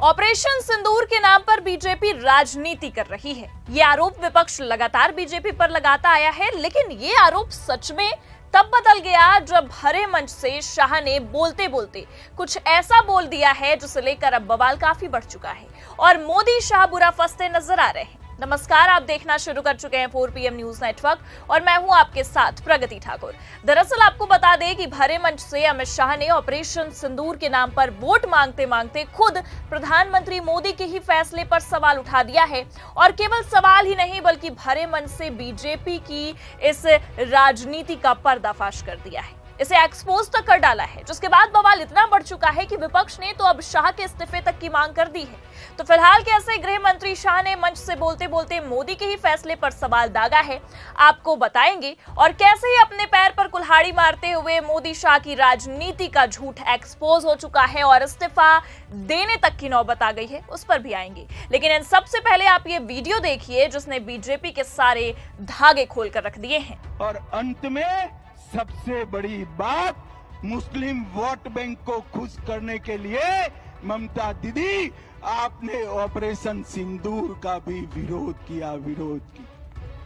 Operation सिंदूर के नाम पर बीजेपी राजनीति कर रही है। ये आरोप विपक्ष लगातार बीजेपी पर लगाता आया है, लेकिन ये आरोप सच में तब बदल गया जब हरे मंच से शाह ने बोलते बोलते कुछ ऐसा बोल दिया है जिसे लेकर अब बवाल काफी बढ़ चुका है और मोदी शाह बुरा फंसते नजर आ रहे हैं। नमस्कार, आप देखना शुरू कर चुके हैं 4 PM न्यूज नेटवर्क और मैं हूं आपके साथ प्रगति ठाकुर। दरअसल आपको बता दें कि भरे मंच से अमित शाह ने ऑपरेशन सिंदूर के नाम पर वोट मांगते मांगते खुद प्रधानमंत्री मोदी के ही फैसले पर सवाल उठा दिया है और केवल सवाल ही नहीं बल्कि भरे मंच से बीजेपी की इस राजनीति का पर्दाफाश कर दिया है, इसे एक्सपोज तक कर डाला है, जिसके बाद बवाल इतना बढ़ चुका है कि विपक्ष ने तो अब शाह के इस्तीफे तक की मांग कर दी है। तो फिलहाल कैसे गृह मंत्री शाह ने मंच से बोलते बोलते मोदी के ही फैसले पर सवाल दागा है, आपको बताएंगे, और कैसे ही अपने पैर पर कुल्हाड़ी मारते हुए मोदी शाह की राजनीति का झूठ एक्सपोज हो चुका है और इस्तीफा देने तक की नौबत आ गई है, उस पर भी आएंगे। लेकिन इन सबसे पहले आप ये वीडियो देखिए जिसने बीजेपी के सारे धागे खोल कर रख दिए हैं। और अंत में सबसे बड़ी बात, मुस्लिम वोट बैंक को खुश करने के लिए ममता दीदी आपने ऑपरेशन सिंदूर का भी विरोध किया।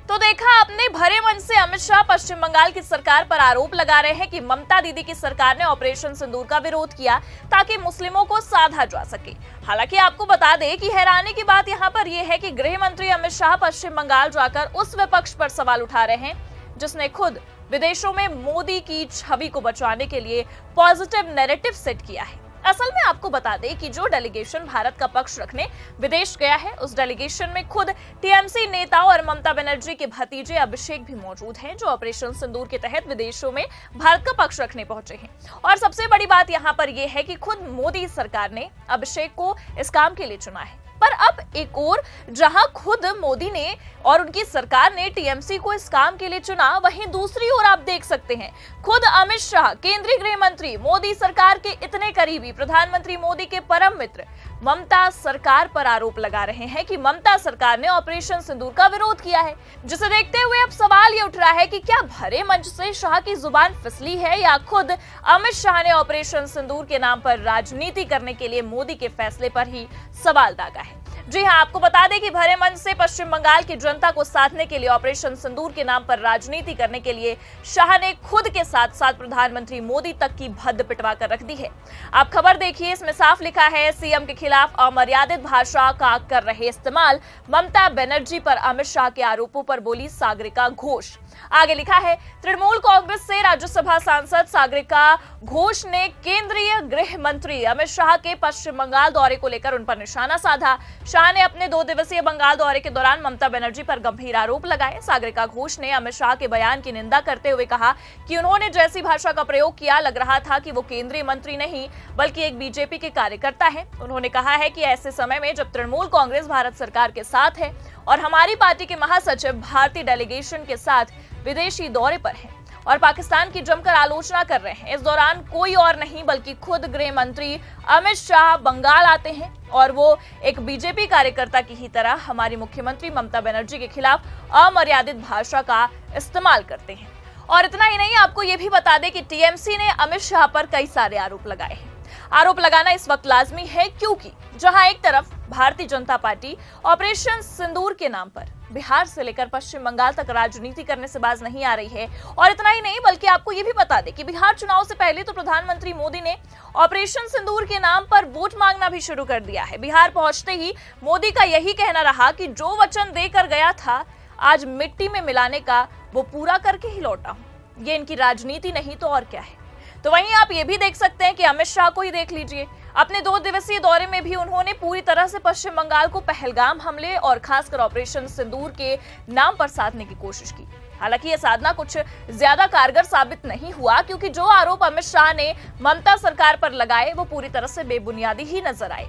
तो देखा आपने, भरे मन से अमित शाह पश्चिम बंगाल की सरकार पर आरोप लगा रहे हैं कि ममता दीदी की सरकार ने ऑपरेशन सिंदूर का विरोध किया ताकि मुस्लिमों को साधा जा सके। हालांकि आपको बता दें कि हैरानी की बात यहां पर यह है कि गृह मंत्री अमित शाह पश्चिम बंगाल जाकर उस विपक्ष पर सवाल उठा रहे हैं जिसने खुद विदेशों में मोदी की छवि को बचाने के लिए पॉजिटिव नैरेटिव सेट किया है। असल में आपको बता दें कि जो डेलीगेशन भारत का पक्ष रखने विदेश गया है, उस डेलीगेशन में खुद टीएमसी नेता और ममता बनर्जी के भतीजे अभिषेक भी मौजूद हैं, जो ऑपरेशन सिंदूर के तहत विदेशों में भारत का पक्ष रखने पहुंचे हैं। और सबसे बड़ी बात यहां पर यह है कि खुद मोदी सरकार ने अभिषेक को इस काम के लिए चुना है। पर अब एक और जहां खुद मोदी ने और उनकी सरकार ने टीएमसी को इस काम के लिए चुना, वहीं दूसरी ओर आप देख सकते हैं खुद अमित शाह, केंद्रीय गृह मंत्री, मोदी सरकार के इतने करीबी, प्रधानमंत्री मोदी के परम मित्र, ममता सरकार पर आरोप लगा रहे हैं कि ममता सरकार ने ऑपरेशन सिंदूर का विरोध किया है। जिसे देखते हुए अब सवाल ये उठ रहा है कि क्या भरे मंच से शाह की जुबान फिसली है या खुद अमित शाह ने ऑपरेशन सिंदूर के नाम पर राजनीति करने के लिए मोदी के फैसले पर ही सवाल दागा है। जी हां, आपको बता दें कि भरे मंच से पश्चिम बंगाल की जनता को साधने के लिए ऑपरेशन सिंदूर के नाम पर राजनीति करने के लिए शाह ने खुद के साथ साथ प्रधानमंत्री मोदी तक की भद्द पिटवा कर रख दी है। आप खबर देखिए, इसमें साफ लिखा है, सीएम के खिलाफ अमर्यादित भाषा का कर रहे इस्तेमाल, ममता बनर्जी पर अमित शाह के आरोपों पर बोली सागरिका घोष। आगे लिखा है, तृणमूल कांग्रेस से राज्यसभा सांसद सागरिका घोष ने केंद्रीय गृह मंत्री अमित शाह के पश्चिम बंगाल दौरे को लेकर उन पर निशाना साधा। शाह ने अपने 2 दिवसीय बंगाल दौरे के दौरान ममता बनर्जी पर गंभीर आरोप लगाए। सागरिका घोष ने अमित शाह के बयान की निंदा करते हुए कहा कि उन्होंने जैसी भाषा का प्रयोग किया, लग रहा था कि वो केंद्रीय मंत्री नहीं बल्कि एक बीजेपी के कार्यकर्ता है। उन्होंने कहा है कि ऐसे समय में जब तृणमूल कांग्रेस भारत सरकार के साथ है और हमारी पार्टी के महासचिव भारतीय डेलीगेशन के साथ विदेशी दौरे पर हैं और पाकिस्तान की जमकर आलोचना कर रहे हैं, इस दौरान कोई और नहीं बल्कि खुद गृह मंत्री अमित शाह बंगाल आते हैं और वो एक बीजेपी कार्यकर्ता की ही तरह हमारी मुख्यमंत्री ममता बनर्जी के खिलाफ अमर्यादित भाषा का इस्तेमाल करते हैं। और इतना ही नहीं, आपको ये भी बता दें कि टीएमसी ने अमित शाह पर कई सारे आरोप लगाए हैं। आरोप लगाना इस वक्त लाजमी है क्योंकि जहां एक तरफ भारतीय जनता पार्टी ऑपरेशन सिंदूर के नाम पर बिहार से लेकर पश्चिम बंगाल तक राजनीति करने से बाज नहीं आ रही है, और इतना ही नहीं बल्कि आपको ये भी बता दें कि बिहार चुनाव से पहले तो प्रधानमंत्री मोदी ने ऑपरेशन सिंदूर के नाम पर वोट मांगना भी शुरू कर दिया है। बिहार पहुंचते ही मोदी का यही कहना रहा कि जो वचन देकर गया था आज मिट्टी में मिलाने का, वो पूरा करके ही लौटा हूं। ये इनकी राजनीति नहीं तो और क्या है। तो वहीं आप ये भी देख सकते हैं कि अमित शाह को ही देख लीजिए, अपने 2 दिवसीय दौरे में भी उन्होंने पूरी तरह से पश्चिम बंगाल को पहलगाम हमले और खासकर ऑपरेशन सिंदूर के नाम पर साधने की कोशिश की। हालांकि यह साधना कुछ ज्यादा कारगर साबित नहीं हुआ क्योंकि जो आरोप अमित शाह ने ममता सरकार पर लगाए वो पूरी तरह से बेबुनियादी ही नजर आए,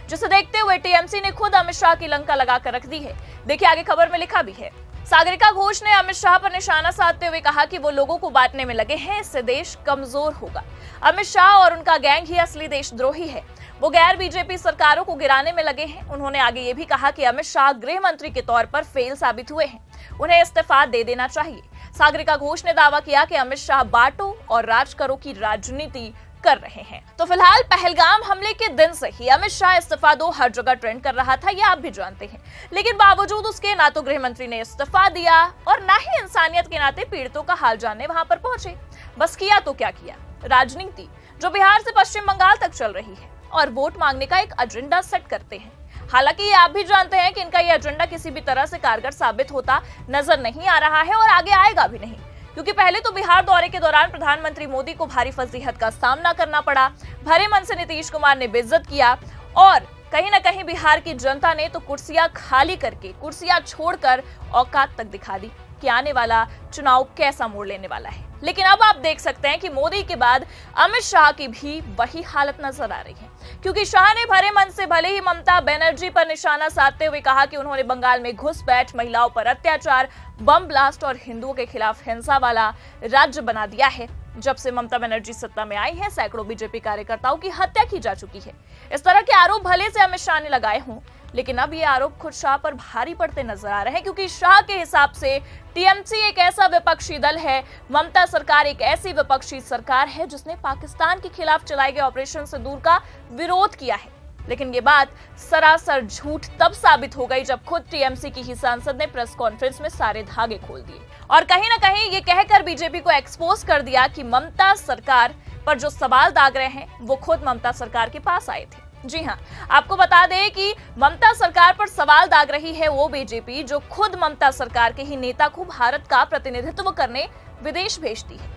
जिसे देखते हुए टीएमसी ने खुद अमित शाह की लंका लगाकर रख दी है। देखिए आगे खबर में लिखा भी है, सागरिका घोष ने अमित शाह पर निशाना साधते हुए कहा कि वो लोगों को बांटने में लगे हैं, इससे देश कमजोर होगा। अमित शाह और उनका गैंग ही असली देशद्रोही है, वो गैर बीजेपी सरकारों को गिराने में लगे हैं। उन्होंने आगे ये भी कहा कि अमित शाह गृह मंत्री के तौर पर फेल साबित हुए हैं, उन्हें इस्तीफा दे देना चाहिए। सागरिका घोष ने दावा किया कि अमित शाह बांटो और राज करो की राजनीति कर रहे हैं। तो फिलहाल पहलगाम हमले के दिन से ही अमित शाह इस्तीफा दो हर जगह ट्रेंड कर रहा था, ये आप भी जानते हैं। लेकिन बावजूद उसके ना तो गृह मंत्री ने इस्तीफा दिया और ना ही इंसानियत के नाते पीड़ितों का हाल जानने वहां पर पहुंचे। बस किया तो क्या किया, राजनीति जो बिहार से पश्चिम बंगाल तक चल रही है और वोट मांगने का एक एजेंडा सेट करते हैं। हालांकि ये आप भी जानते हैं कि इनका ये एजेंडा किसी भी तरह से कारगर साबित होता नजर नहीं आ रहा है और आगे आएगा भी नहीं, क्योंकि पहले तो बिहार दौरे के दौरान प्रधानमंत्री मोदी को भारी फजीहत का सामना करना पड़ा, भरे मन से नीतीश कुमार ने बेइज्जत किया और कहीं ना कहीं बिहार की जनता ने तो कुर्सियां खाली करके, कुर्सियां छोड़कर औकात तक दिखा दी कि आने वाला चुनाव कैसा मोड़ लेने वाला है। लेकिन अब आप देख सकते हैं कि मोदी के बाद अमित शाह की भी वही हालत नजर आ रही है, क्योंकि शाह ने भरे मन से भले ही ममता बनर्जी पर निशाना साधते हुए कहा कि उन्होंने बंगाल में घुसपैठ, महिलाओं पर अत्याचार, बम ब्लास्ट और हिंदुओं के खिलाफ हिंसा वाला राज्य बना दिया है। जब से ममता बनर्जी सत्ता में आई है, सैकड़ों बीजेपी कार्यकर्ताओं की हत्या की जा चुकी है। इस तरह के आरोप भले से अमित शाह ने लगाए हों, लेकिन अब ये आरोप खुद शाह पर भारी पड़ते नजर आ रहे हैं, क्योंकि शाह के हिसाब से टीएमसी एक ऐसा विपक्षी दल है, ममता सरकार एक ऐसी विपक्षी सरकार है जिसने पाकिस्तान के खिलाफ चलाए गए ऑपरेशन सिंदूर का विरोध किया है। लेकिन ये बात सरासर झूठ तब साबित हो गई जब खुद टीएमसी की ही सांसद ने प्रेस कॉन्फ्रेंस में सारे धागे खोल दिए और कहीं ना कहीं ये कहकर बीजेपी को एक्सपोज कर दिया कि ममता सरकार पर जो सवाल दाग रहे हैं वो खुद ममता सरकार के पास आए थे। जी हां, आपको बता दें कि ममता सरकार पर सवाल दाग रही है वो बीजेपी जो खुद ममता सरकार के ही नेता को भारत का प्रतिनिधित्व करने विदेश भेजती है।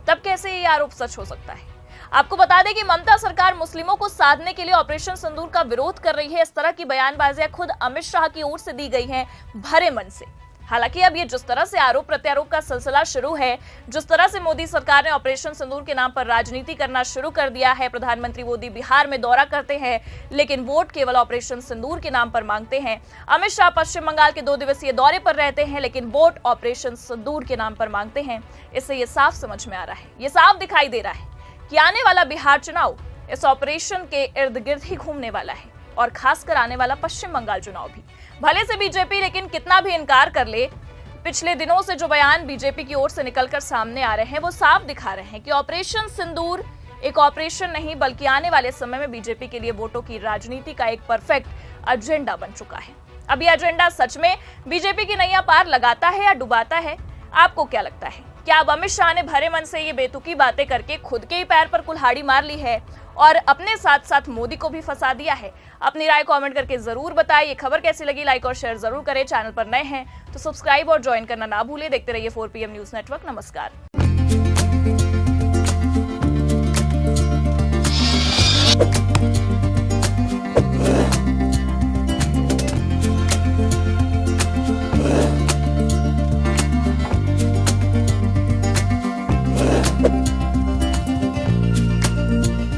तब कैसे ये आरोप सच हो सकता है? आपको बता दें कि ममता सरकार मुस्लिमों को साधने के लिए ऑपरेशन सिंदूर का विरोध कर रही है। इस तरह की बयानबाजियां खुद अमित शाह की ओर से दी गई हैं भरे मन से। हालांकि अब ये जिस तरह से आरोप प्रत्यारोप का सिलसिला शुरू है, जिस तरह से मोदी सरकार ने ऑपरेशन सिंदूर के नाम पर राजनीति करना शुरू कर दिया है, प्रधानमंत्री मोदी बिहार में दौरा करते हैं लेकिन वोट केवल ऑपरेशन सिंदूर के नाम पर मांगते हैं। अमित शाह पश्चिम बंगाल के 2 दिवसीय दौरे पर रहते हैं लेकिन वोट ऑपरेशन सिंदूर के नाम पर मांगते हैं। इससे ये साफ समझ में आ रहा है, ये साफ दिखाई दे रहा है कि आने वाला बिहार चुनाव इस ऑपरेशन के इर्द गिर्द ही घूमने वाला है और खासकर आने वाला पश्चिम बंगाल चुनाव भी। भले से बीजेपी लेकिन कितना भी इनकार कर ले, पिछले दिनों से जो बयान बीजेपी की ओर से निकलकर सामने आ रहे हैं वो साफ दिखा रहे हैं कि ऑपरेशन सिंदूर एक ऑपरेशन नहीं बल्कि आने वाले समय में बीजेपी के लिए वोटों की राजनीति का एक परफेक्ट एजेंडा बन चुका है। अब ये एजेंडा सच में बीजेपी की नैया पार लगाता है या डुबाता है? आपको क्या लगता है? क्या अब अमित शाह ने भरे मन से ये बेतुकी बातें करके खुद के ही पैर पर कुल्हाड़ी मार ली है और अपने साथ साथ मोदी को भी फंसा दिया है? अपनी राय कमेंट करके जरूर बताएं। ये खबर कैसी लगी लाइक और शेयर जरूर करें। चैनल पर नए हैं तो सब्सक्राइब और ज्वाइन करना ना भूलें। देखते रहिए 4PM न्यूज नेटवर्क। नमस्कार।